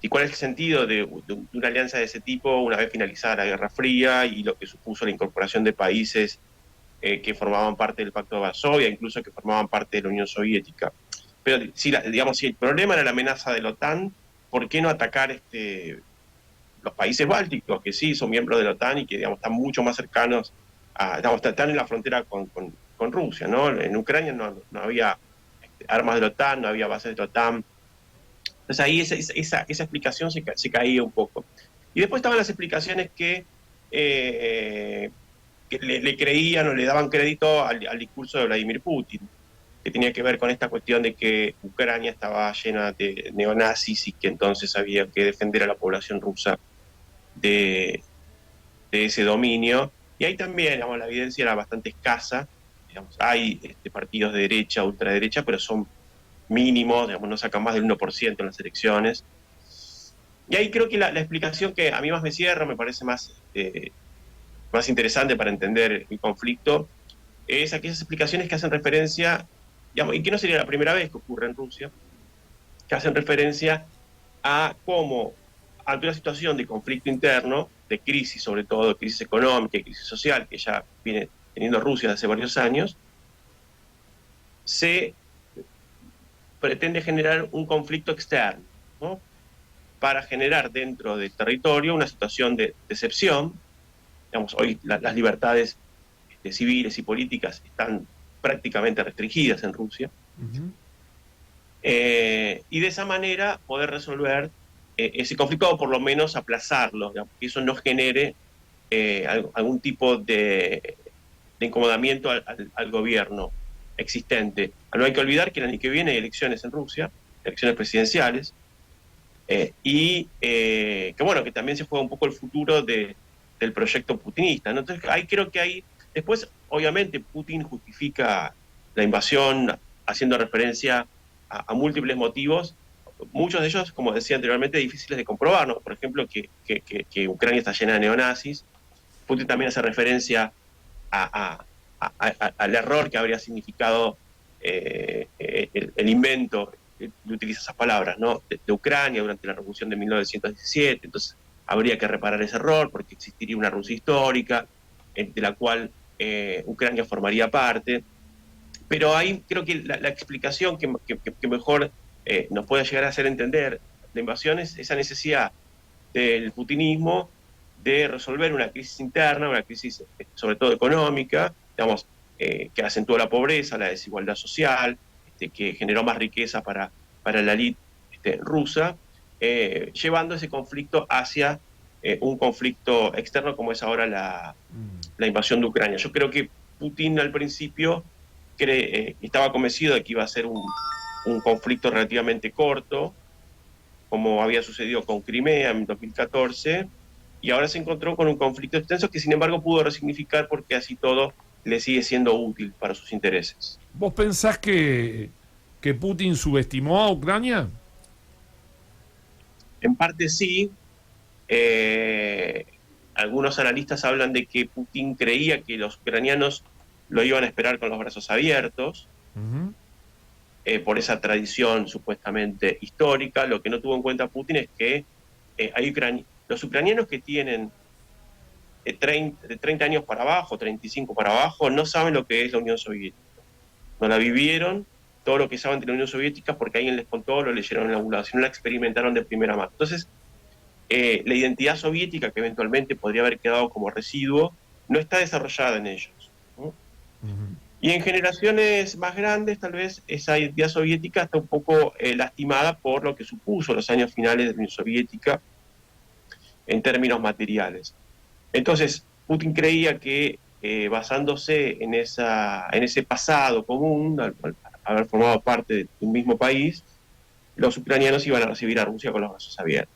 ¿Y cuál es el sentido de una alianza de ese tipo una vez finalizada la Guerra Fría y lo que supuso la incorporación de países que formaban parte del Pacto de Varsovia, incluso que formaban parte de la Unión Soviética? Pero si, digamos, si el problema era la amenaza de la OTAN, ¿por qué no atacar los países bálticos, que sí son miembros de la OTAN y que, digamos, están mucho más cercanos digamos, están en la frontera con Rusia, ¿no? En Ucrania no había armas de la OTAN, no había bases de la OTAN. Entonces ahí esa explicación se caía un poco. Y después estaban las explicaciones que le creían o le daban crédito al discurso de Vladimir Putin, que tenía que ver con esta cuestión de que Ucrania estaba llena de neonazis y que entonces había que defender a la población rusa de, de ese dominio. Y ahí también, digamos, la evidencia era bastante escasa. Digamos, hay partidos de derecha, ultraderecha, pero son mínimos, digamos, no sacan más del 1% en las elecciones. Y ahí creo que la explicación que a mí más me cierra, me parece más interesante para entender el conflicto, es aquellas explicaciones que hacen referencia, digamos, y que no sería la primera vez que ocurre en Rusia, que hacen referencia a cómo, ante una situación de conflicto interno, de crisis sobre todo, de crisis económica y crisis social, que ya viene teniendo Rusia desde hace varios años, se pretende generar un conflicto externo, ¿no? Para generar dentro del territorio una situación de decepción. Digamos, hoy las libertades civiles y políticas están prácticamente restringidas en Rusia, Ujú. y de esa manera poder resolver ese conflicto o por lo menos aplazarlo, digamos, que eso no genere algún tipo de incomodamiento al gobierno existente. No hay que olvidar que el año que viene hay elecciones en Rusia, elecciones presidenciales, que bueno, que también se juega un poco el futuro del proyecto putinista, ¿no? Entonces ahí creo que hay, después obviamente Putin justifica la invasión haciendo referencia a múltiples motivos, muchos de ellos, como decía anteriormente, difíciles de comprobar, ¿no? Por ejemplo, que Ucrania está llena de neonazis. Putin también hace referencia a, al error que habría significado el invento, utiliza esas palabras, ¿no? De Ucrania durante la revolución de 1917. Entonces habría que reparar ese error porque existiría una Rusia histórica de la cual Ucrania formaría parte. Pero ahí creo que la explicación que mejor nos puede llegar a hacer entender la invasión es esa necesidad del putinismo de resolver una crisis interna, una crisis sobre todo económica, digamos, que acentuó la pobreza, la desigualdad social, que generó más riqueza para la élite rusa, llevando ese conflicto hacia un conflicto externo como es ahora Mm. la invasión de Ucrania. Yo creo que Putin al principio estaba convencido de que iba a ser un conflicto relativamente corto, como había sucedido con Crimea en 2014, y ahora se encontró con un conflicto extenso que sin embargo pudo resignificar porque así todo le sigue siendo útil para sus intereses. ¿Vos pensás que Putin subestimó a Ucrania? En parte sí, eh, algunos analistas hablan de que Putin creía que los ucranianos lo iban a esperar con los brazos abiertos, Ujú. por esa tradición supuestamente histórica. Lo que no tuvo en cuenta Putin es que los ucranianos que tienen de 30 años para abajo, 35 para abajo, no saben lo que es la Unión Soviética. No la vivieron, todo lo que saben de la Unión Soviética porque alguien les contó, lo leyeron en la población, la experimentaron de primera mano. Entonces, la identidad soviética, que eventualmente podría haber quedado como residuo, no está desarrollada en ellos, ¿no? Ujú. Y en generaciones más grandes, tal vez esa identidad soviética está un poco lastimada por lo que supuso los años finales de la Unión Soviética en términos materiales. Entonces, Putin creía que basándose en ese pasado común, al haber formado parte de un mismo país, los ucranianos iban a recibir a Rusia con los brazos abiertos.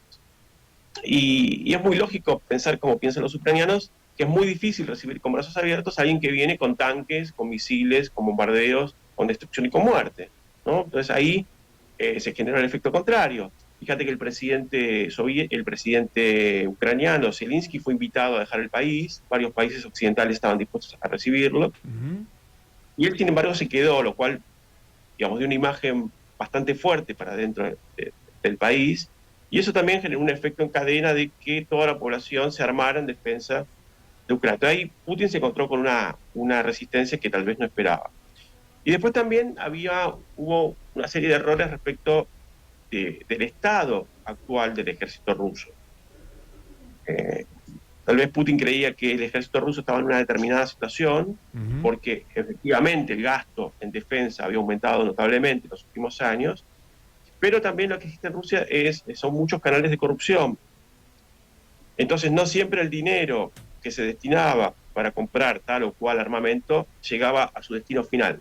Y es muy lógico pensar como piensan los ucranianos, que es muy difícil recibir con brazos abiertos a alguien que viene con tanques, con misiles, con bombardeos, con destrucción y con muerte, ¿no? Entonces ahí se genera el efecto contrario. Fíjate que el presidente ucraniano, Zelensky, fue invitado a dejar el país, varios países occidentales estaban dispuestos a recibirlo, Ujú. y él, sin embargo, se quedó, lo cual, digamos, dio una imagen bastante fuerte para dentro del país, Y eso también generó un efecto en cadena de que toda la población se armara en defensa de Ucrania. Entonces ahí Putin se encontró con una resistencia que tal vez no esperaba. Y después también hubo una serie de errores respecto del estado actual del ejército ruso. Eh, Tal vez Putin creía que el ejército ruso estaba en una determinada situación, Ujú. porque efectivamente el gasto en defensa había aumentado notablemente en los últimos años, pero también lo que existe en Rusia son muchos canales de corrupción. Entonces no siempre el dinero que se destinaba para comprar tal o cual armamento llegaba a su destino final.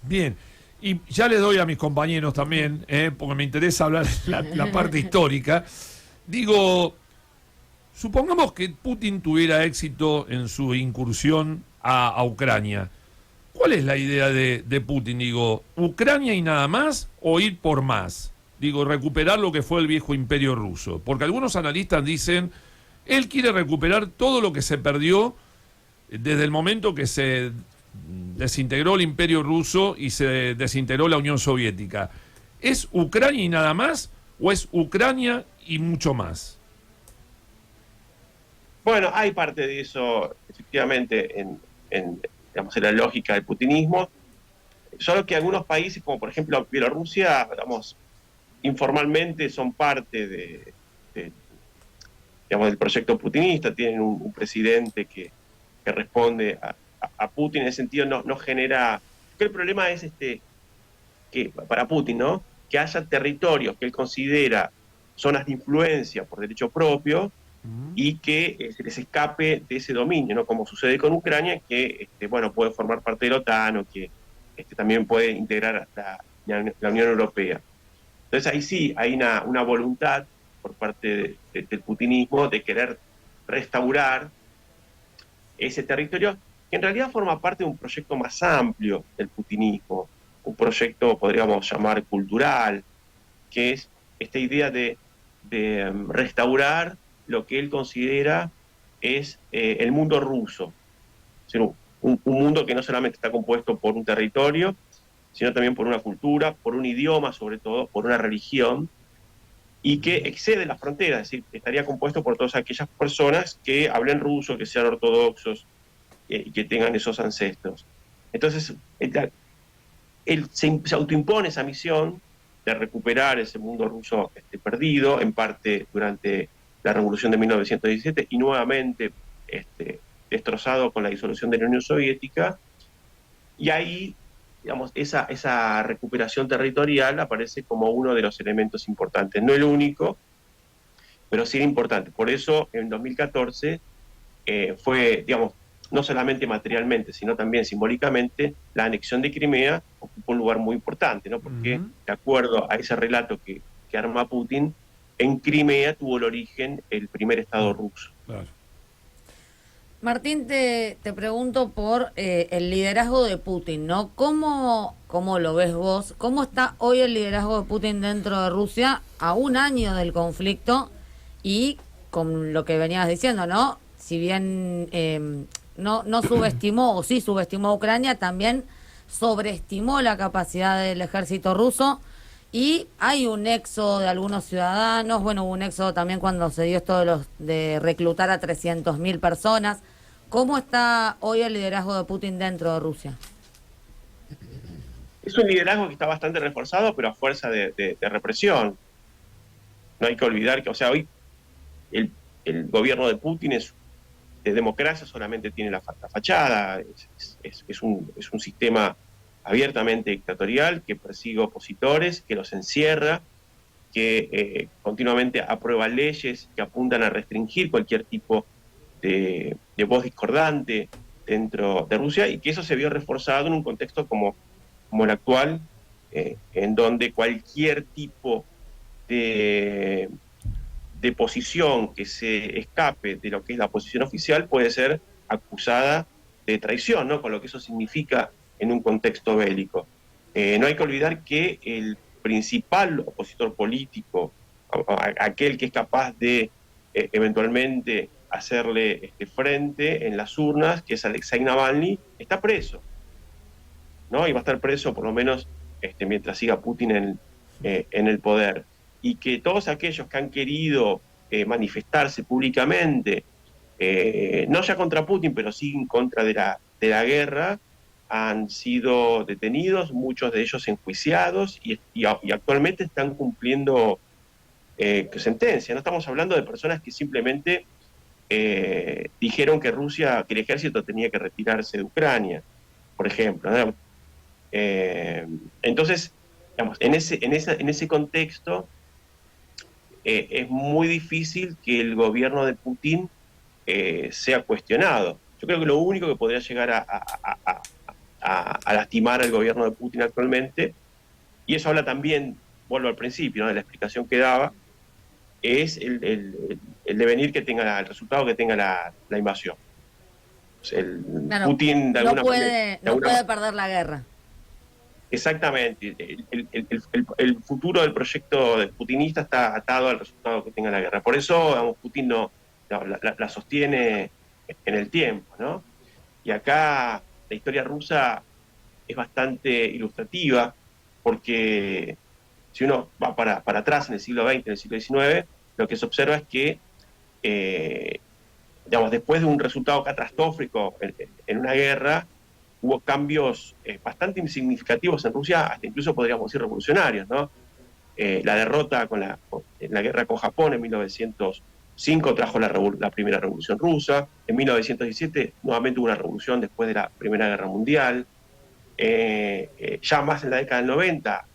Bien, y ya le doy a mis compañeros también, porque me interesa hablar la parte histórica. Digo, supongamos que Putin tuviera éxito en su incursión a Ucrania. ¿Cuál es la idea de Putin? Digo, ¿Ucrania y nada más o ir por más? Digo, recuperar lo que fue el viejo imperio ruso. Porque algunos analistas dicen, él quiere recuperar todo lo que se perdió desde el momento que se desintegró el imperio ruso y se desintegró la Unión Soviética. ¿Es Ucrania y nada más o es Ucrania y mucho más? Bueno, hay parte de eso, efectivamente, digamos, en la lógica del putinismo, solo que algunos países, como por ejemplo Bielorrusia, digamos, informalmente son parte de, digamos, del proyecto putinista, tienen un presidente que responde a Putin, en ese sentido no genera... El problema es que para Putin, ¿no? Que haya territorios que él considera zonas de influencia por derecho propio y que se les escape de ese dominio, ¿no? Como sucede con Ucrania, que bueno, puede formar parte de la OTAN o que también puede integrar la Unión Europea. Entonces ahí sí hay una voluntad por parte del putinismo de querer restaurar ese territorio, que en realidad forma parte de un proyecto más amplio del putinismo, un proyecto, podríamos llamar, cultural, que es esta idea de restaurar lo que él considera es el mundo ruso. Es decir, un mundo que no solamente está compuesto por un territorio, sino también por una cultura, por un idioma sobre todo, por una religión, y que excede las fronteras, es decir, estaría compuesto por todas aquellas personas que hablen ruso, que sean ortodoxos y que tengan esos ancestros. Entonces, él se autoimpone esa misión de recuperar ese mundo ruso perdido, en parte durante la Revolución de 1917 y nuevamente destrozado con la disolución de la Unión Soviética. Y ahí, digamos, esa recuperación territorial aparece como uno de los elementos importantes. No el único, pero sí importante. Por eso, en 2014 fue, digamos, no solamente materialmente, sino también simbólicamente, la anexión de Crimea ocupó un lugar muy importante, ¿no? Porque, Ujú. de acuerdo a ese relato que arma Putin, en Crimea tuvo el origen el primer Estado Claro, ruso. claro. Martín, te pregunto por el liderazgo de Putin, ¿no? ¿Cómo lo ves vos? ¿Cómo está hoy el liderazgo de Putin dentro de Rusia a un año del conflicto? Y con lo que venías diciendo, ¿no? Si bien no subestimó o sí subestimó a Ucrania, también sobreestimó la capacidad del ejército ruso. Y hay un éxodo de algunos ciudadanos, bueno, hubo un éxodo también cuando se dio esto de reclutar a 300.000 personas. ¿Cómo está hoy el liderazgo de Putin dentro de Rusia? Es un liderazgo que está bastante reforzado, pero a fuerza de represión. No hay que olvidar que, o sea, hoy el, el gobierno de Putin es de democracia, solamente tiene la fachada, es un sistema abiertamente dictatorial que persigue opositores, que los encierra, que continuamente aprueba leyes que apuntan a restringir cualquier tipo de voz discordante dentro de Rusia y que eso se vio reforzado en un contexto como el actual, en donde cualquier tipo de, de posición que se escape de lo que es la posición oficial puede ser acusada de traición, ¿no? Con lo que eso significa en un contexto bélico. No hay que olvidar que el principal opositor político, aquel que es capaz de eventualmente hacerle frente en las urnas, que es Alexei Navalny, está preso, ¿no? Y va a estar preso por lo menos mientras siga Putin en el poder. y que todos aquellos que han querido manifestarse públicamente, no ya contra Putin, pero sí en contra de la guerra, han sido detenidos, muchos de ellos enjuiciados y actualmente están cumpliendo sentencia. No estamos hablando de personas que simplemente dijeron que que el ejército tenía que retirarse de Ucrania, por ejemplo, ¿no? Entonces, digamos, en ese contexto es muy difícil que el gobierno de Putin sea cuestionado. Yo creo que lo único que podría llegar a lastimar al gobierno de Putin actualmente, y eso habla también, vuelvo al principio, ¿no?, de la explicación que daba, es el devenir que tenga, el resultado que tenga la invasión. O sea, Claro, Putin de alguna manera... No puede perder la guerra. Exactamente. El futuro del proyecto putinista está atado al resultado que tenga la guerra. Por eso, digamos, Putin la sostiene en el tiempo, ¿no? Y acá la historia rusa es bastante ilustrativa, porque si uno va para atrás en el siglo XX, en el siglo XIX, lo que se observa es que, digamos, después de un resultado catastrófico en una guerra, hubo cambios bastante significativos en Rusia, hasta incluso podríamos decir revolucionarios, ¿no? La derrota en la guerra con Japón en 1905 trajo la primera revolución rusa. En 1917 nuevamente hubo una revolución después de la Primera Guerra Mundial. Ya más en la década del 90,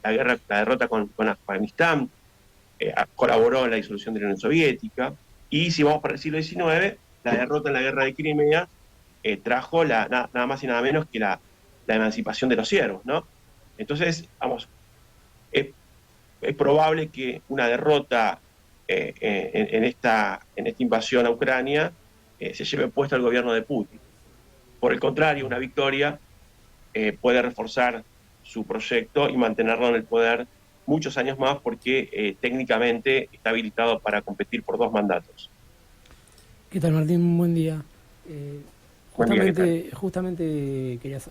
la derrota con Afganistán colaboró en la disolución de la Unión Soviética. Y si vamos para el siglo XIX, la derrota en la Guerra de Crimea trajo nada más y nada menos que la emancipación de los siervos, ¿no? Entonces, vamos, es probable que una derrota en esta invasión a Ucrania se lleve puesto al gobierno de Putin. Por el contrario, una victoria puede reforzar su proyecto y mantenerlo en el poder muchos años más, porque técnicamente está habilitado para competir por 2 mandatos. ¿Qué tal, Martín? Buen día. Justamente querías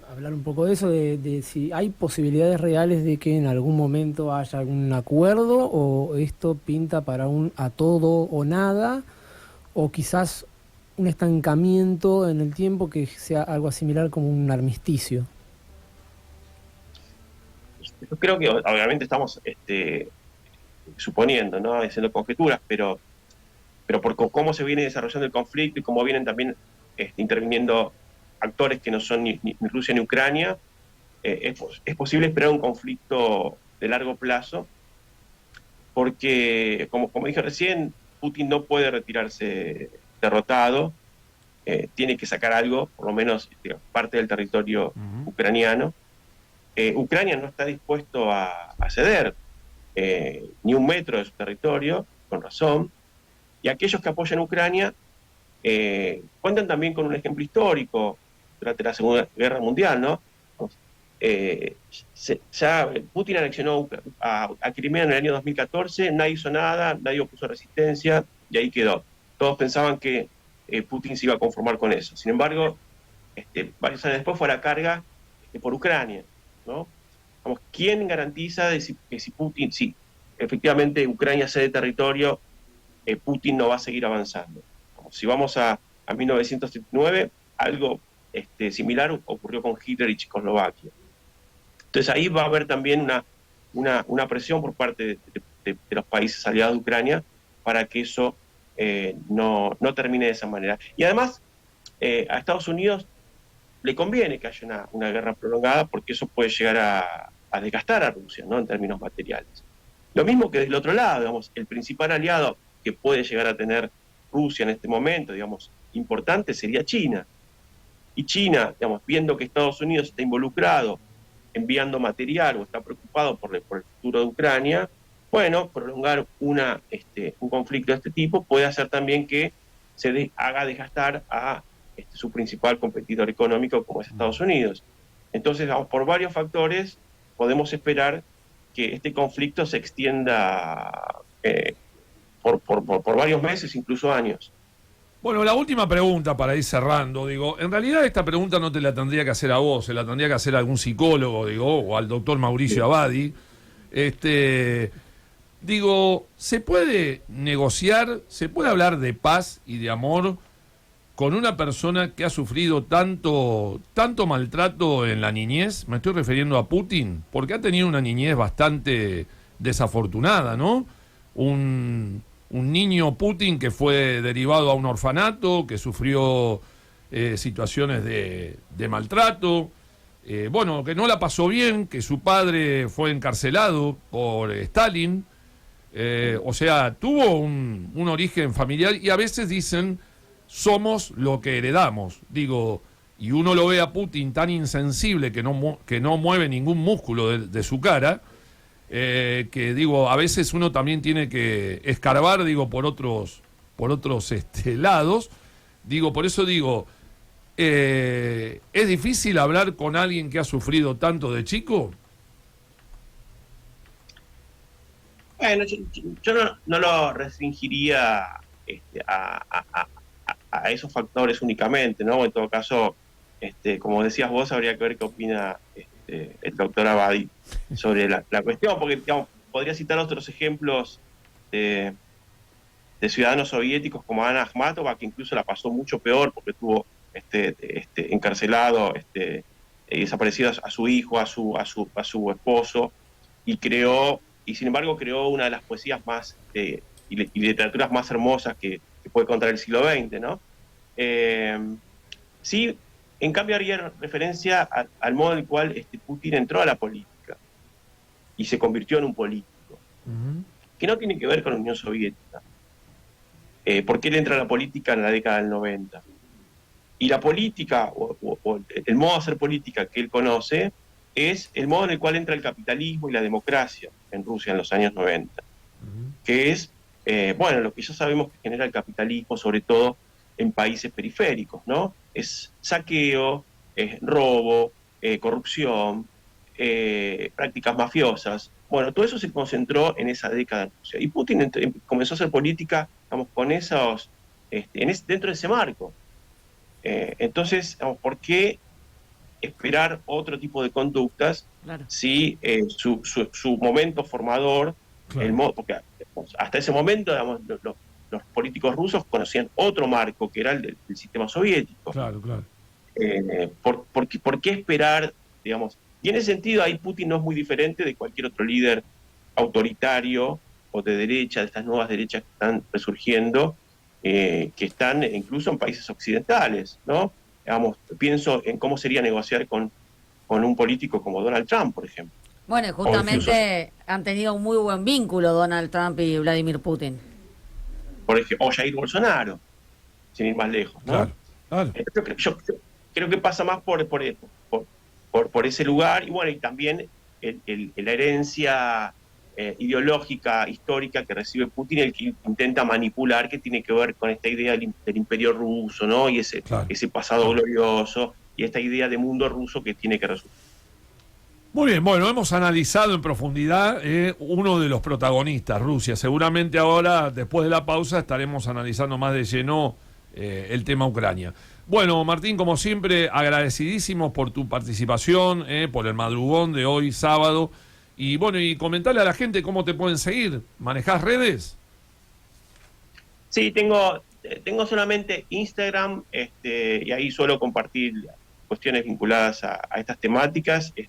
hablar un poco de eso, de si hay posibilidades reales de que en algún momento haya algún acuerdo, o esto pinta para un a todo o nada, o quizás un estancamiento en el tiempo que sea algo similar como un armisticio. Yo creo que obviamente estamos suponiendo, ¿no?, haciendo conjeturas, pero por cómo se viene desarrollando el conflicto y cómo vienen también interviniendo actores que no son ni Rusia ni Ucrania, es posible esperar un conflicto de largo plazo, porque, como dije recién, Putin no puede retirarse derrotado, tiene que sacar algo, por lo menos parte del territorio ucraniano. Ucrania no está dispuesto a ceder ni un metro de su territorio, con razón, y aquellos que apoyan a Ucrania cuentan también con un ejemplo histórico durante la Segunda Guerra Mundial, ¿no? Ya Putin anexionó a Crimea en el año 2014, nadie hizo nada, nadie opuso resistencia, y ahí quedó. Todos pensaban que Putin se iba a conformar con eso. Sin embargo, varios años después fue a la carga por Ucrania, ¿no? Vamos, ¿quién garantiza que si efectivamente Ucrania cede territorio, Putin no va a seguir avanzando? Si vamos a 1939, algo similar ocurrió con Hitler y Checoslovaquia. Entonces ahí va a haber también una presión por parte de los países aliados de Ucrania para que eso no termine de esa manera. Y además, a Estados Unidos le conviene que haya una guerra prolongada, porque eso puede llegar a desgastar a Rusia, ¿no?, en términos materiales. Lo mismo que del otro lado, digamos, el principal aliado que puede llegar a tener Rusia en este momento, digamos, importante, sería China. Y China, digamos, viendo que Estados Unidos está involucrado enviando material o está preocupado por el futuro de Ucrania, bueno, prolongar un conflicto de este tipo puede hacer también que se haga desgastar a su principal competidor económico, como es Estados Unidos. Entonces, vamos, por varios factores podemos esperar que este conflicto se extienda por varios meses, incluso años. Bueno, la última pregunta para ir cerrando, en realidad esta pregunta no te la tendría que hacer a vos, se la tendría que hacer a algún psicólogo, o al doctor Mauricio Abadi. Digo, ¿se puede negociar, se puede hablar de paz y de amor con una persona que ha sufrido tanto maltrato en la niñez? Me estoy refiriendo a Putin, porque ha tenido una niñez bastante desafortunada, ¿no? Un niño Putin que fue derivado a un orfanato, que sufrió situaciones de maltrato, bueno, que no la pasó bien, que su padre fue encarcelado por Stalin, o sea, tuvo un origen familiar, y a veces dicen, somos lo que heredamos. Digo, y uno lo ve a Putin tan insensible que no mueve ningún músculo de su cara, que digo, a veces uno también tiene que escarbar, digo, por otros lados. Digo, por eso digo, ¿es difícil hablar con alguien que ha sufrido tanto de chico? Bueno, yo no lo restringiría a esos factores únicamente, ¿no? En todo caso, como decías vos, habría que ver qué opina el doctor Abadi sobre la cuestión, porque digamos, podría citar otros ejemplos de ciudadanos soviéticos como Ana Akhmatova, que incluso la pasó mucho peor porque tuvo encarcelado, desaparecido a su hijo, a su esposo, y sin embargo creó una de las poesías más y literaturas más hermosas que puede contar el siglo XX, ¿no? Sí, en cambio haría referencia al modo en el cual Putin entró a la política y se convirtió en un político, que no tiene que ver con la Unión Soviética. Porque él entra a la política en la década del 90. Y la política, o el modo de hacer política que él conoce, es el modo en el cual entra el capitalismo y la democracia en Rusia en los años 90, que es, bueno, lo que ya sabemos que genera el capitalismo, sobre todo en países periféricos, ¿no? Es saqueo, es robo, corrupción, prácticas mafiosas. Bueno, todo eso se concentró en esa década en Rusia. Y Putin comenzó a hacer política, digamos, con esos, dentro de ese marco. Entonces, digamos, ¿por qué esperar otro tipo de conductas? Claro. Si su momento formador, claro, porque hasta ese momento, digamos, los políticos rusos conocían otro marco, que era el del sistema soviético. Claro, claro. ¿Por qué esperar, digamos? Y en ese sentido, ahí Putin no es muy diferente de cualquier otro líder autoritario o de derecha, de estas nuevas derechas que están resurgiendo, que están incluso en países occidentales, ¿no? Digamos, pienso en cómo sería negociar con un político como Donald Trump, por ejemplo. Bueno, y justamente han tenido un muy buen vínculo Donald Trump y Vladimir Putin. Por ejemplo, o Jair Bolsonaro, sin ir más lejos, ¿no? Claro, claro. Yo creo que pasa más por ese lugar, y bueno, y también la herencia ideológica, histórica que recibe Putin, el que intenta manipular, que tiene que ver con esta idea del imperio ruso, ¿no? Y ese pasado glorioso, y esta idea de mundo ruso que tiene que resolver. Muy bien, bueno, hemos analizado en profundidad uno de los protagonistas, Rusia. Seguramente ahora, después de la pausa, estaremos analizando más de lleno el tema Ucrania. Bueno, Martín, como siempre, agradecidísimos por tu participación, por el madrugón de hoy, sábado. Y bueno, y comentarle a la gente cómo te pueden seguir. ¿Manejás redes? Sí, tengo solamente Instagram, y ahí suelo compartir cuestiones vinculadas a estas temáticas. Me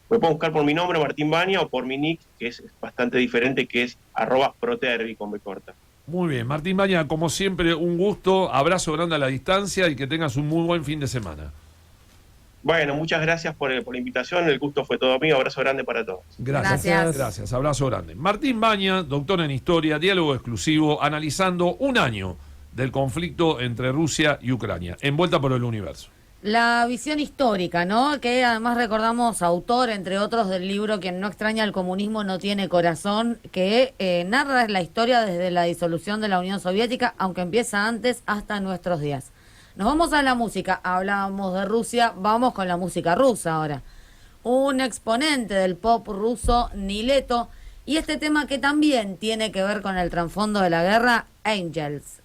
pueden buscar por mi nombre, Martín Baña, o por mi nick, que es bastante diferente, que es @protervi con B corta. Muy bien, Martín Baña, como siempre, un gusto, abrazo grande a la distancia y que tengas un muy buen fin de semana. Bueno, muchas gracias por la invitación, el gusto fue todo mío, abrazo grande para todos. Gracias, abrazo grande. Martín Baña, doctor en Historia, diálogo exclusivo, analizando un año del conflicto entre Rusia y Ucrania, envuelta por el universo. La visión histórica, ¿no? Que además recordamos, autor, entre otros, del libro Quien no extraña el comunismo no tiene corazón, que narra la historia desde la disolución de la Unión Soviética, aunque empieza antes, hasta nuestros días. Nos vamos a la música. Hablábamos de Rusia, vamos con la música rusa ahora. Un exponente del pop ruso, Nileto, y este tema que también tiene que ver con el trasfondo de la guerra, Angels.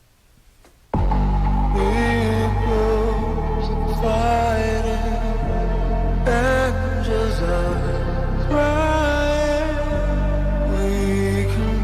Angels are crying. We can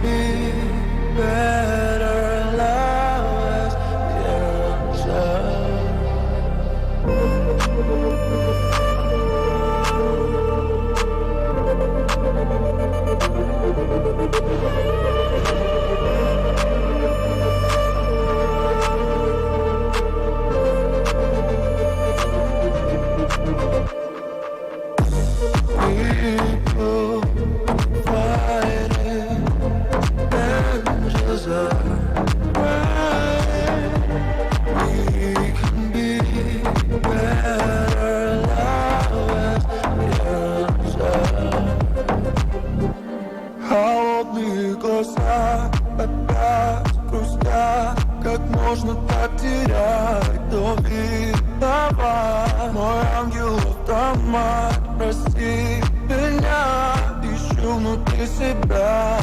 глаза опять грустят. Как можно так терять доверие? Давай, мой ангел-автомат, прости меня, ищу внутри себя.